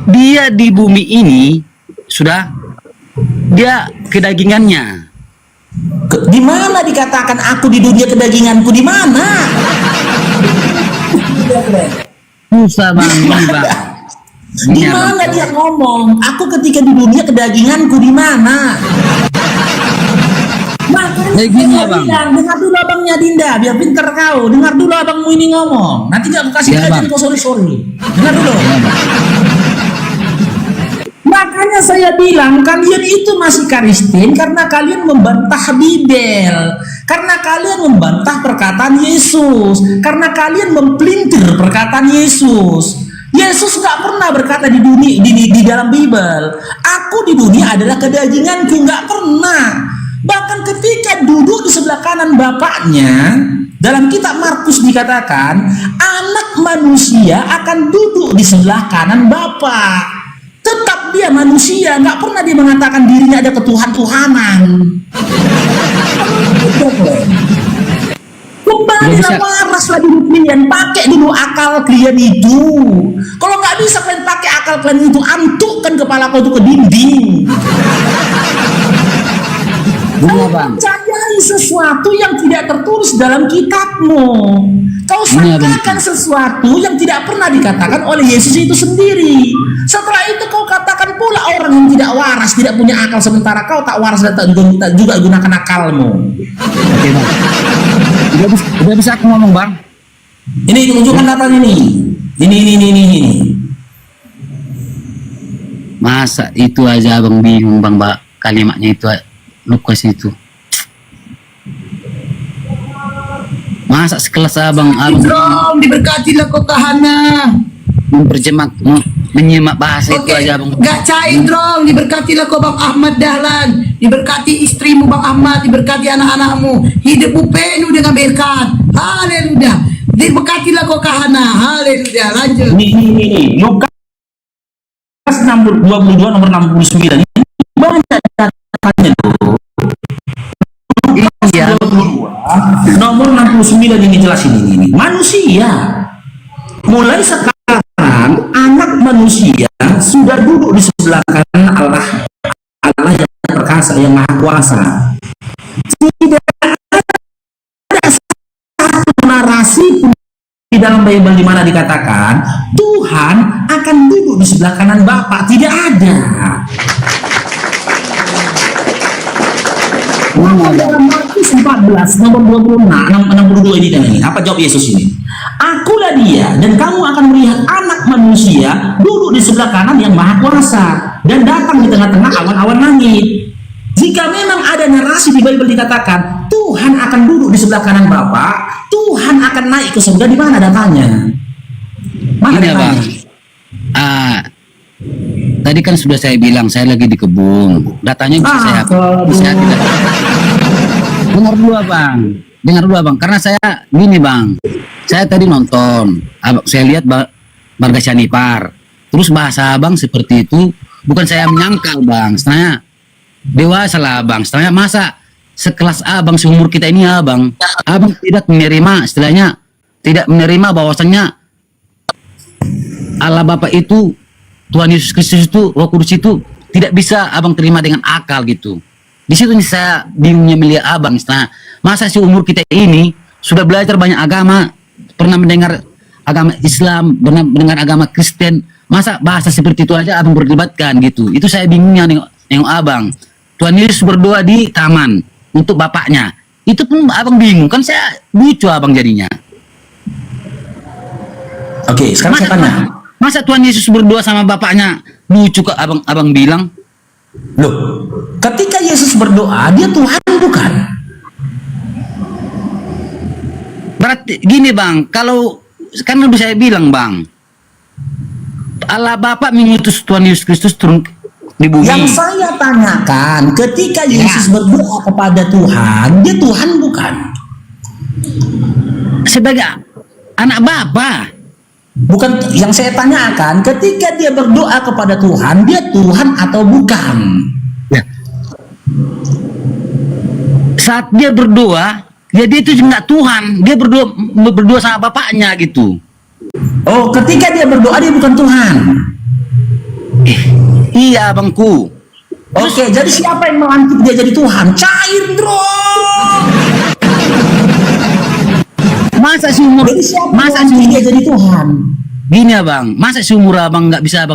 Dia di bumi ini sudah dia kedagingannya. Di mana dikatakan aku di dunia kedaginganku, di mana? Susah bang, ini bang. Di mana dia ngomong? Aku ketika di dunia kedaginganku di mana? Makanya gini, saya bilang, dengar dulu abangnya Dinda, biar pinter kau. Dengar dulu abangmu ini ngomong. Nanti aku kasih Ya, kajian Bang. kau sorry. Dengar dulu. Ya, bang. Makanya saya bilang kalian itu masih Karistin karena kalian membantah Bibel, karena kalian membantah perkataan Yesus, karena kalian mempelintir perkataan Yesus. Yesus nggak pernah berkata di dunia di dalam Bibel, aku di dunia adalah kedaginganku, nggak pernah. Bahkan ketika duduk di sebelah kanan Bapaknya, dalam kitab Markus dikatakan anak manusia akan duduk di sebelah kanan Bapa. Tetap dia manusia, nggak pernah dia mengatakan dirinya ada ketuhan-tuhanan. Kembalilah waraslah dulu kalian, pakai dulu akal kalian itu. Kalau nggak bisa kalian pakai akal kalian itu, antukkan kepala kau itu ke dinding. Kau percayai sesuatu yang tidak tertulis dalam kitabmu. Kau sangkakan sesuatu yang tidak pernah dikatakan oleh Yesus itu sendiri. Setelah itu kau katakan pula orang yang tidak waras, tidak punya akal, sementara kau tak waras dan tak juga gunakan akalmu. Oke bang. Udah bisa aku ngomong bang. Ini tunjukkan datanya ini. Ini. Masa itu aja abang bingung bang, kalimatnya itu Lukas itu. Masa sekelas abang diberkatilah kau Kahana. Menyimak bahasa itu aja bang. Gak cair dong, diberkatilah kau Bang Ahmad Dahlan, diberkati istrimu Bang Ahmad, diberkati anak-anakmu, hidupmu penuh dengan berkat. Haleluya. Diberkatilah kau Kahana. Haleluya. Lanjut. Ini Lukas 22 nomor 69. Banyak katanya tuh. Iya. Nomor 69 ini jelasin ini. Manusia mulai sekarang anak manusia sudah duduk di sebelah kanan Allah yang perkasa, yang maha kuasa. Tidak ada satu narasi pun di dalam Bible di mana dikatakan Tuhan akan duduk di sebelah kanan Bapa. Tidak ada. Dalam Markus 14 nomor 62 ini ini apa jawab Yesus ini? Akulah dia dan kamu akan melihat anak manusia duduk di sebelah kanan yang maha kuasa dan datang di tengah-tengah awan-awan langit. Jika memang ada narasi di Bible dikatakan Tuhan akan duduk di sebelah kanan Bapa, Tuhan akan naik ke surga, di mana datanya? Mana Ini datanya? bang. Tadi kan sudah saya bilang saya lagi di kebun. Datanya bisa tidak. Dengar dulu bang. Karena saya gini bang. Saya tadi nonton. Saya lihat Marga Chanipar. Terus bahasa abang seperti itu. Bukan saya menyangkal bang. Setengah dewasa lah bang. Setengah masa sekelas abang seumur kita ini abang tidak menerima istilahnya, tidak menerima bahwasannya Allah Bapa itu, Tuhan Yesus Kristus itu, Roh Kudus itu tidak bisa abang terima dengan akal gitu. Di situ saya bingungnya melihat abang. Nah, masa seumur kita ini sudah belajar banyak agama, pernah mendengar agama Islam, pernah mendengar agama Kristen, masa bahasa seperti itu aja abang berdebatkan gitu. Itu saya bingungnya nengok abang. Tuhan Yesus berdoa di taman untuk bapaknya. Itu pun abang bingung, kan saya lucu abang jadinya. Oke, sekarang saya tanya. Masa Tuhan Yesus berdoa sama bapaknya lucu kok abang bilang? Loh, ketika Yesus berdoa, dia Tuhan bukan? Berarti gini bang, kalau kan lebih saya bilang bang, Allah Bapa mengutus Tuhan Yesus Kristus turun di bumi. Yang saya tanyakan, ketika Yesus berdoa kepada Tuhan, dia Tuhan bukan? Sebagai anak Bapa. Bukan, yang saya tanyakan, ketika dia berdoa kepada Tuhan, dia Tuhan atau bukan? Ya. Saat dia berdoa, ya dia itu nggak Tuhan, dia berdoa sama bapaknya gitu. Oh, ketika dia berdoa dia bukan Tuhan. Iya abangku. Oke, jadi siapa yang melantik dia jadi Tuhan? Cair bro. Masa seumur Jadi siapa masa yang melantik dia seumur jadi Tuhan? gini abang, masa seumur abang nggak bisa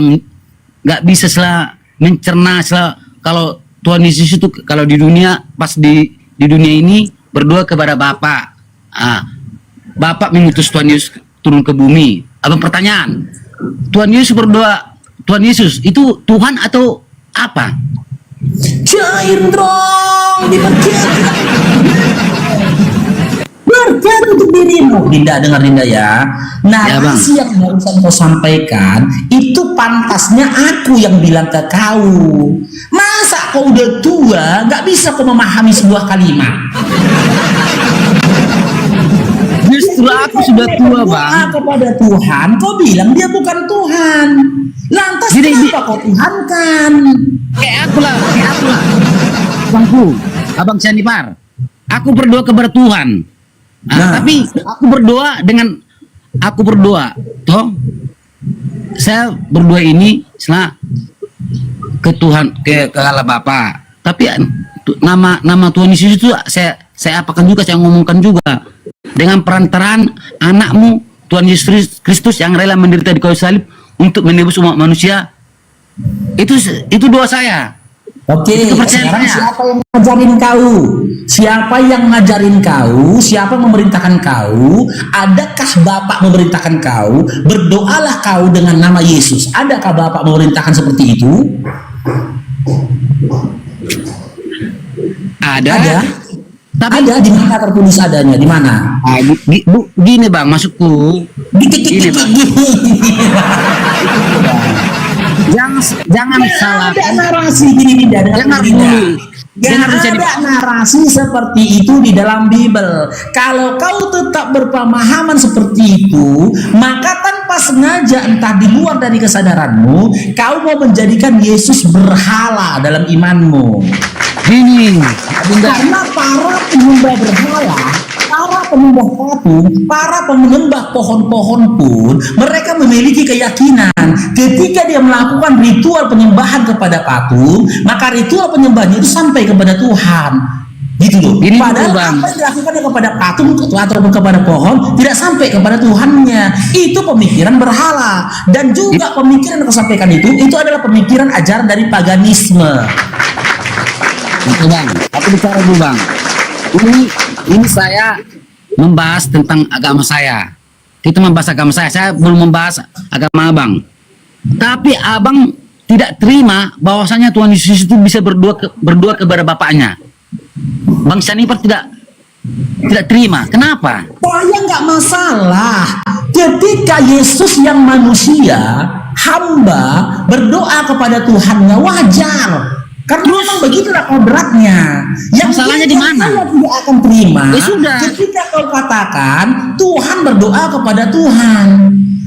setelah mencerna setelah kalau Tuhan Yesus itu kalau di dunia pas di dunia ini berdoa kepada Bapa. Bapak mengutus Tuhan Yesus turun ke bumi. Abang pertanyaan, Tuhan Yesus berdoa, Tuhan Yesus itu Tuhan atau apa? Cair dong, dipercaya. Berkat untuk dirimu. Dinda, dengar Dinda ya. Narasi yang barusan kau sampaikan itu pantasnya aku yang bilang ke kau. Masa kau udah tua nggak bisa kau memahami sebuah kalimat? Justru aku sudah tua bang. Kepada Tuhan, kau bilang dia bukan Tuhan. Lantas kenapa kau Tuhankan? Kayak aku lah. Abangku, abang Sanipar. Aku berdoa kepada Tuhan. Tapi aku berdoa, toh saya berdoa ini setelah ke Tuhan ke Allah Bapa. Tapi nama Tuhan Yesus itu saya apakan juga, saya ngomongkan juga dengan perantaraan anakmu Tuhan Yesus Kristus yang rela menderita di kayu salib untuk menebus umat manusia. Itu doa saya. Oke, sekarang siapa yang ngajarin kau? Siapa yang ngajarin kau? Siapa yang memerintahkan kau? Adakah Bapak memerintahkan kau? Berdoalah kau dengan nama Yesus. Adakah Bapak memerintahkan seperti itu? Ada. Tapi ada di mana tertulis adanya? Di mana? Gini bang, maksudku. Gini bang. Jangan salah. Ada narasi gini Dengar dulu. Ada narasi seperti itu di dalam Bible. Kalau kau tetap berpemahaman seperti itu, maka tanpa sengaja entah di luar dari kesadaranmu, kau mau menjadikan Yesus berhala dalam imanmu. Gini, karena para penyembah berhala, para penyembah patung, para penyembah pohon-pohon pun mereka memiliki keyakinan ketika dia melakukan ritual penyembahan kepada patung, maka ritual penyembahannya itu sampai kepada Tuhan. Gitu loh. Padahal apa yang dilakukan kepada patung atau kepada pohon tidak sampai kepada Tuhannya. Itu pemikiran berhala, dan juga pemikiran yang disampaikan itu adalah pemikiran ajaran dari paganisme. Oke bang, aku bicara dulu bang. Ini saya membahas tentang agama saya. Kita membahas agama saya belum membahas agama abang. Tapi abang tidak terima bahwasanya Tuhan Yesus itu bisa berdoa kepada Bapaknya. Bang Sanipar tidak terima. Kenapa? Saya nggak masalah. Ketika Yesus yang manusia, hamba berdoa kepada Tuhannya, wajar. Karena memang begitulah kodratnya. Yang masalahnya di mana? Saya tidak akan terima. Ya sudah. Ketika kau katakan Tuhan berdoa kepada Tuhan,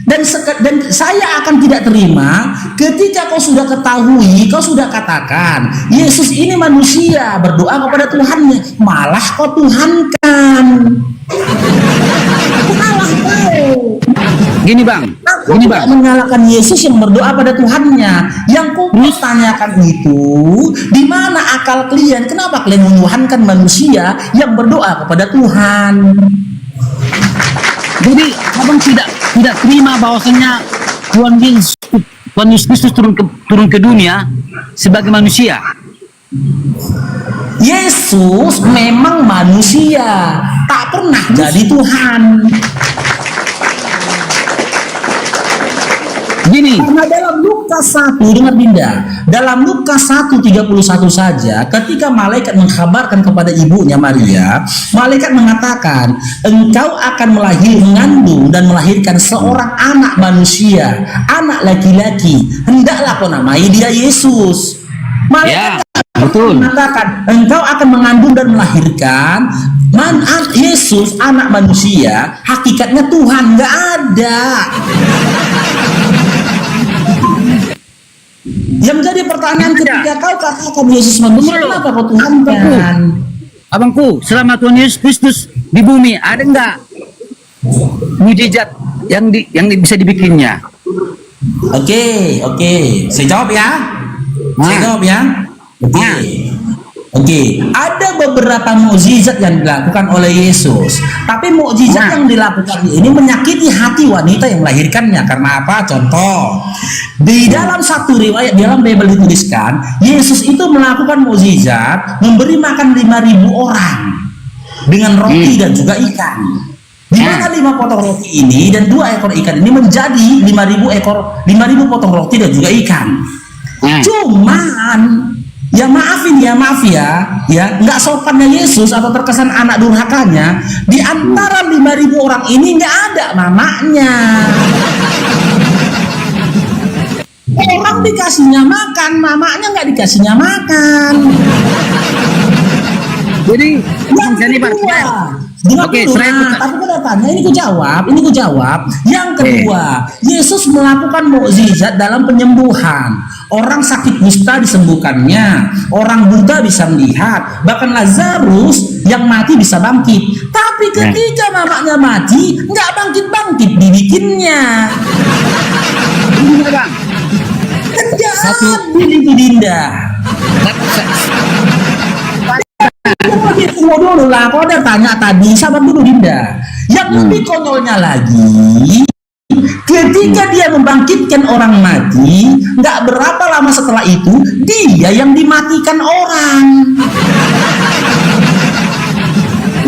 dan saya akan tidak terima ketika kau sudah ketahui, kau sudah katakan Yesus ini manusia berdoa kepada Tuhannya, malah kau Tuhankan. Salah kau. Gini bang, tidak menyalahkan Yesus yang berdoa pada Tuhannya. Yang ku tanyakan itu, di mana akal kalian? Kenapa kalian menuhankan manusia yang berdoa kepada Tuhan? Jadi abang tidak terima bahwasanya Tuhan Yesus Kristus turun ke dunia sebagai manusia. Yesus memang manusia, tak pernah jadi Tuhan. Gini. Karena dalam Lukas 1, dengar Dinda, dalam Lukas 1:31 saja, ketika malaikat mengkabarkan kepada ibunya Maria, malaikat mengatakan, engkau akan mengandung dan melahirkan seorang anak manusia, anak laki-laki, hendaklah kau namai dia Yesus. Malaikat mengatakan, engkau akan mengandung dan melahirkan Yesus, anak manusia, hakikatnya Tuhan nggak ada. Yang menjadi pertanyaan ketika kau katakan Yesus manusia, kenapa kau Tuhan kan? Abangku, selama Tuhan Yesus Kristus di bumi, ada enggak mujizat yang bisa dibikinnya? Oke, saya jawab ya. Saya jawab ya. Oke. Oke, ada beberapa mukjizat yang dilakukan oleh Yesus. Tapi mukjizat yang dilakukan ini menyakiti hati wanita yang melahirkannya. Karena apa? Contoh, di dalam satu riwayat dalam Bible dituliskan, Yesus itu melakukan mukjizat memberi makan 5.000 orang dengan roti dan juga ikan. Di mana 5 potong roti ini dan 2 ekor ikan ini menjadi 5.000 potong roti dan juga ikan. Cuman ya maaf ya, nggak sopannya Yesus atau terkesan anak durhakanya, di antara 5.000 orang ini nggak ada mamanya. Orang dikasihnya makan, mamanya nggak dikasihnya makan. Jadi Yang kedua, Oke, tapi aku tanya, ini ku jawab. Yang kedua, Yesus melakukan mukjizat dalam penyembuhan. Orang sakit kusta disembuhkannya, orang buta bisa melihat, bahkan Lazarus yang mati bisa bangkit. Tapi ketika mamanya mati, nggak bangkit-bangkit, dibikinnya. Satu itu Dinda. Tunggu dulu lah, kau udah tanya tadi, sabar dulu Dinda. Yang lebih konyolnya lagi, ketika dia membangkitkan orang mati, nggak berapa lama setelah itu dia yang dimatikan orang.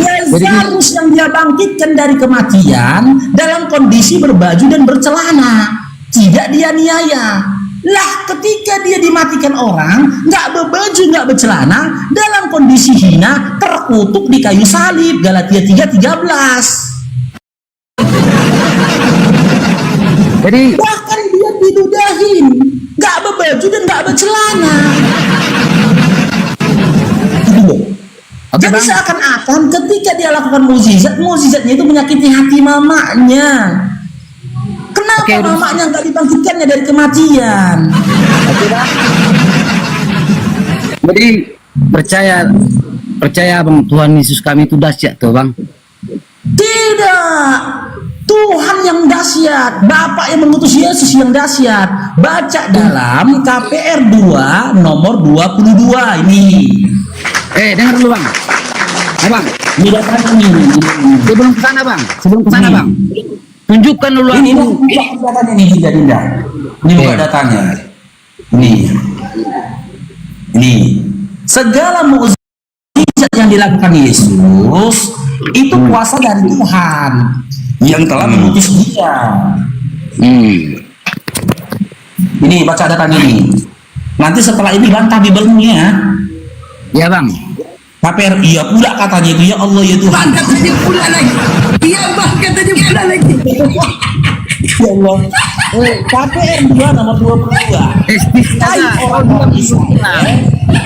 Lazarus yang dia bangkitkan dari kematian dalam kondisi berbaju dan bercelana, tidak dianiaya. Lah ketika dia dimatikan orang, nggak berbaju, nggak bercelana, dalam kondisi hina, terkutuk di kayu salib, Galatia 3:13. Jadi Bahkan dia diludahin, nggak berbaju dan nggak bercelana. Jadi seakan-akan ketika dia lakukan mukjizatnya itu menyakiti hati mamanya. Kenapa mamanya nggak dibangkitkannya dari kematian? Jadi percaya Bang, Tuhan Yesus kami itu dahsyat tuh Bang. Tidak, Tuhan yang dahsyat, Bapak yang mengutus Yesus yang dahsyat. Baca dalam KPR 2 nomor 22 ini. Dengar dulu Bang. Bang, Ini datanya ini. sebelum kesana Bang. Tunjukkan dulu Ini aku. datanya nih, Dinda. Ini buka datanya. Ini. Segala mukjizat yang dilakukan Yesus itu kuasa dari Tuhan yang telah mengutus dia. Ini baca datanya ini. Nanti setelah ini bantah Bible-nya. Ya Bang. KPR iya pula katanya itu, ya Allah ya Tuhan. Bang katanya pula lagi. Iya bang katanya pula lagi. Ya Allah. KPR 2 nomor 22. Hai orang Israel,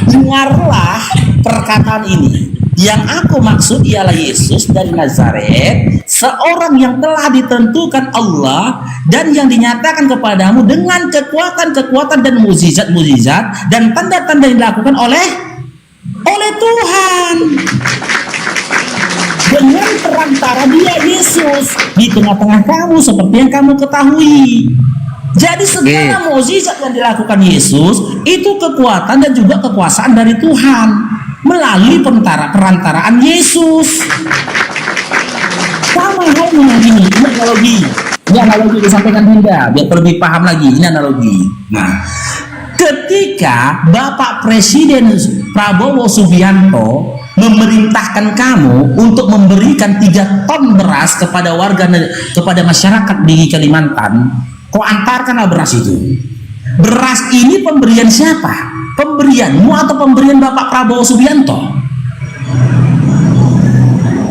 dengarlah perkataan ini. Yang aku maksud ialah Yesus dari Nazaret, seorang yang telah ditentukan Allah dan yang dinyatakan kepadamu dengan kekuatan-kekuatan dan mukjizat-mukjizat dan tanda-tanda yang dilakukan oleh Tuhan. Dengan perantara dia Yesus di tengah-tengah kamu seperti yang kamu ketahui. Jadi segala mukjizat yang dilakukan Yesus itu kekuatan dan juga kekuasaan dari Tuhan melalui perantaraan Yesus. Sama halnya ini analogi. Ini analogi disampaikan Dinda biar lebih paham lagi. Ini analogi. Nah, ketika Bapak Presiden Prabowo Subianto memerintahkan kamu untuk memberikan 3 ton beras kepada kepada masyarakat di Kalimantan, kau antarkanlah beras itu. Beras ini pemberian siapa? Pemberianmu atau pemberian Bapak Prabowo Subianto?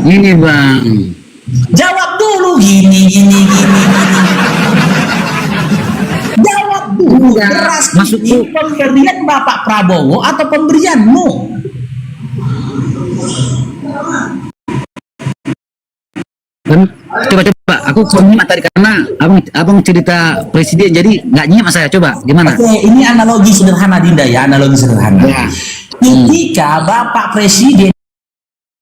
Ini Bang. Jawab dulu gini. Jawab dulu. Beras ini pemberian Bapak Prabowo atau pemberianmu? Coba aku nyimak tadi karena abang cerita presiden jadi nggak nyimak saya. Coba gimana? Oke, ini analogi sederhana Dinda ya, analogi sederhana. Ya. Ketika Bapak Presiden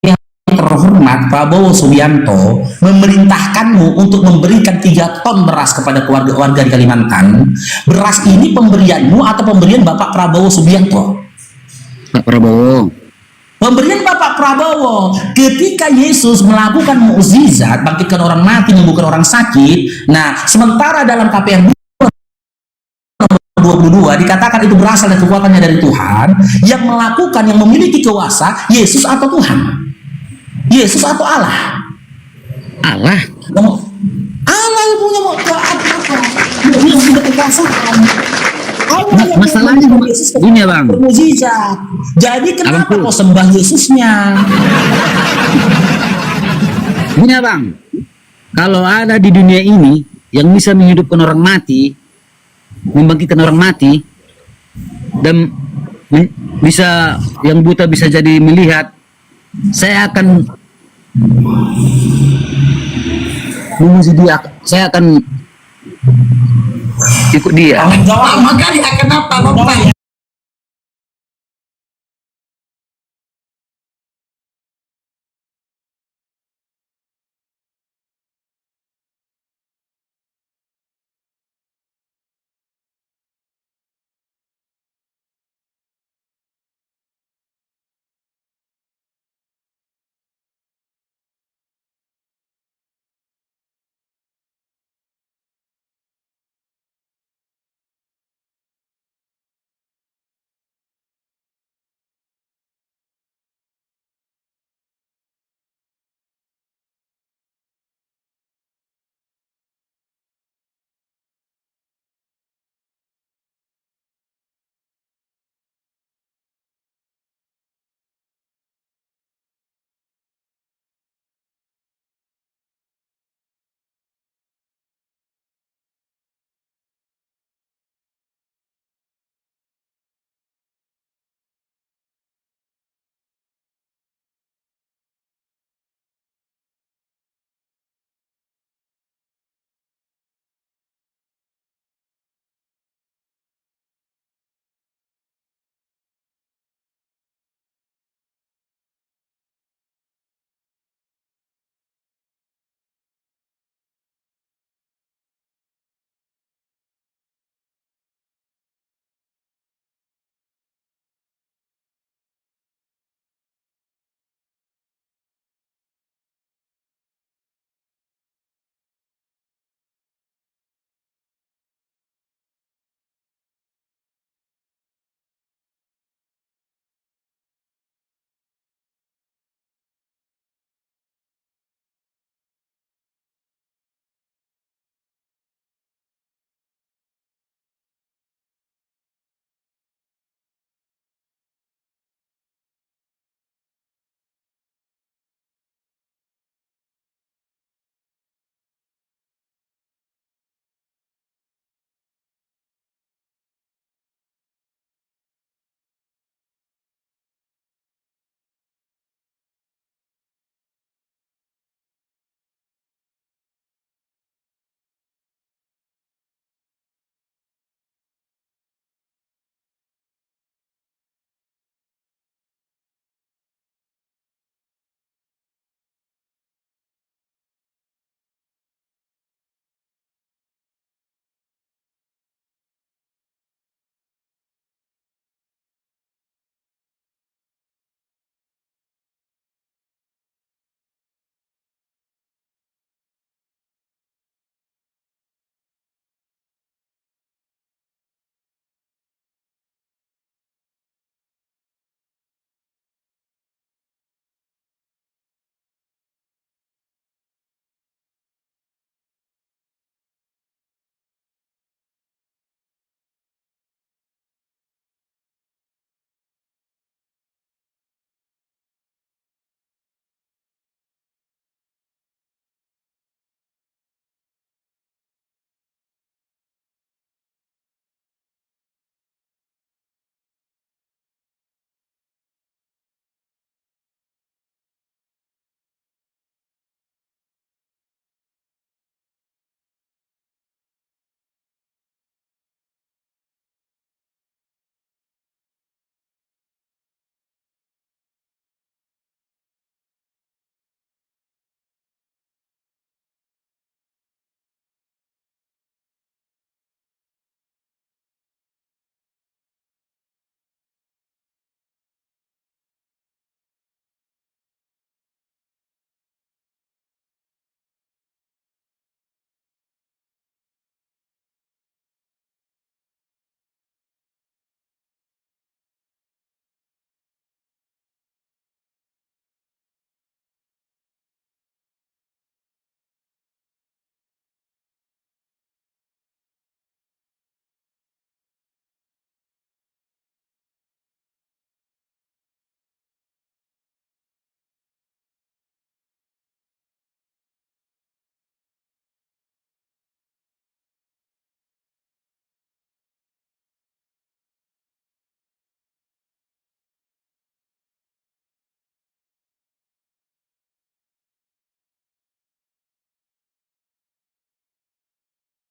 yang terhormat Prabowo Subianto memerintahkanmu untuk memberikan 3 ton beras kepada keluarga-keluarga di Kalimantan, beras ini pemberianmu atau pemberian Bapak Prabowo Subianto? Pak Prabowo. Pemberian Bapak Prabowo. Ketika Yesus melakukan mukjizat, bangkitkan orang mati, menyembuhkan orang sakit. Nah, sementara dalam KPR 22 dikatakan itu berasal dari kekuatannya dari Tuhan, yang melakukan, yang memiliki kuasa Yesus atau Tuhan? Yesus atau Allah? Allah. Allah yang punya apa? Yang punya kekuasaan. Allah yang Masalahnya membuat Yesus gini ya, Bang. bermukjizat. Jadi kenapa Abang, kau sembah Yesusnya? Gini ya, Bang. Kalau ada di dunia ini yang bisa menghidupkan orang mati, membangkitkan orang mati, dan bisa, yang buta bisa jadi melihat, saya akan memuji dia, saya akan ikut dia. Jawab. Makanya kenapa Bapak